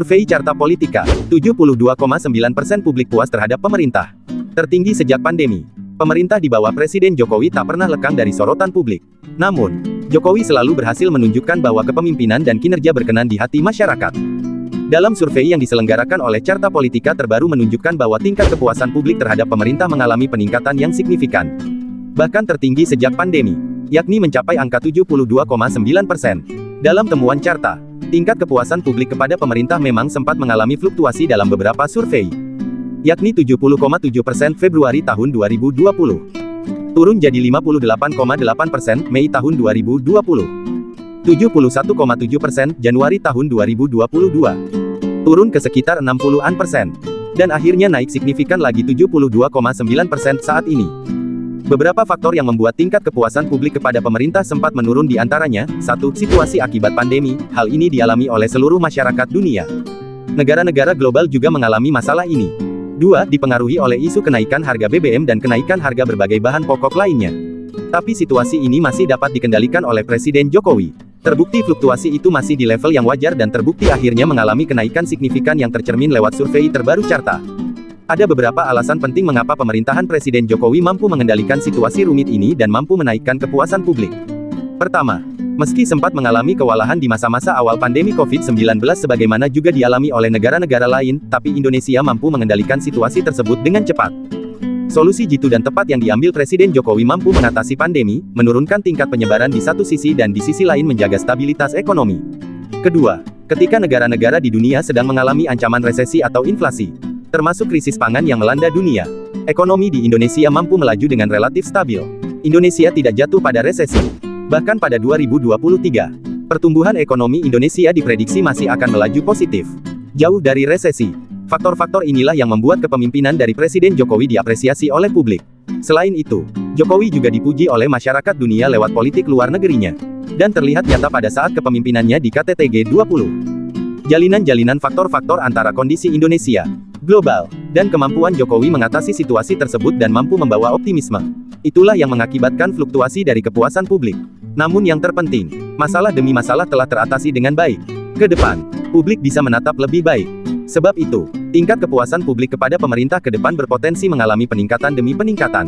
Survei Carta Politika, 72,9% publik puas terhadap pemerintah. Tertinggi sejak pandemi. Pemerintah di bawah Presiden Jokowi tak pernah lekang dari sorotan publik. Namun, Jokowi selalu berhasil menunjukkan bahwa kepemimpinan dan kinerja berkenan di hati masyarakat. Dalam survei yang diselenggarakan oleh Carta Politika terbaru menunjukkan bahwa tingkat kepuasan publik terhadap pemerintah mengalami peningkatan yang signifikan. Bahkan tertinggi sejak pandemi, yakni mencapai angka 72,9%. Dalam temuan Carta, tingkat kepuasan publik kepada pemerintah memang sempat mengalami fluktuasi dalam beberapa survei, yakni 70,7% Februari tahun 2020, turun jadi 58,8% Mei tahun 2020, 71,7% Januari tahun 2022, turun ke sekitar 60-an%, dan akhirnya naik signifikan lagi 72,9% saat ini. Beberapa faktor yang membuat tingkat kepuasan publik kepada pemerintah sempat menurun di antaranya, 1. Situasi akibat pandemi. Hal ini dialami oleh seluruh masyarakat dunia. Negara-negara global juga mengalami masalah ini. 2. Dipengaruhi oleh isu kenaikan harga BBM dan kenaikan harga berbagai bahan pokok lainnya. Tapi situasi ini masih dapat dikendalikan oleh Presiden Jokowi. Terbukti fluktuasi itu masih di level yang wajar dan terbukti akhirnya mengalami kenaikan signifikan yang tercermin lewat survei terbaru Carta. Ada beberapa alasan penting mengapa pemerintahan Presiden Jokowi mampu mengendalikan situasi rumit ini dan mampu menaikkan kepuasan publik. Pertama, meski sempat mengalami kewalahan di masa-masa awal pandemi COVID-19 sebagaimana juga dialami oleh negara-negara lain, tapi Indonesia mampu mengendalikan situasi tersebut dengan cepat. Solusi jitu dan tepat yang diambil Presiden Jokowi mampu mengatasi pandemi, menurunkan tingkat penyebaran di satu sisi dan di sisi lain menjaga stabilitas ekonomi. Kedua, ketika negara-negara di dunia sedang mengalami ancaman resesi atau inflasi, termasuk krisis pangan yang melanda dunia, ekonomi di Indonesia mampu melaju dengan relatif stabil. Indonesia tidak jatuh pada resesi. Bahkan pada 2023, pertumbuhan ekonomi Indonesia diprediksi masih akan melaju positif, jauh dari resesi. Faktor-faktor inilah yang membuat kepemimpinan dari Presiden Jokowi diapresiasi oleh publik. Selain itu, Jokowi juga dipuji oleh masyarakat dunia lewat politik luar negerinya, dan terlihat nyata pada saat kepemimpinannya di KTT G20. Jalinan-jalinan faktor-faktor antara kondisi Indonesia, global, dan kemampuan Jokowi mengatasi situasi tersebut dan mampu membawa optimisme. Itulah yang mengakibatkan fluktuasi dari kepuasan publik. Namun yang terpenting, masalah demi masalah telah teratasi dengan baik. Ke depan, publik bisa menatap lebih baik. Sebab itu, tingkat kepuasan publik kepada pemerintah ke depan berpotensi mengalami peningkatan demi peningkatan.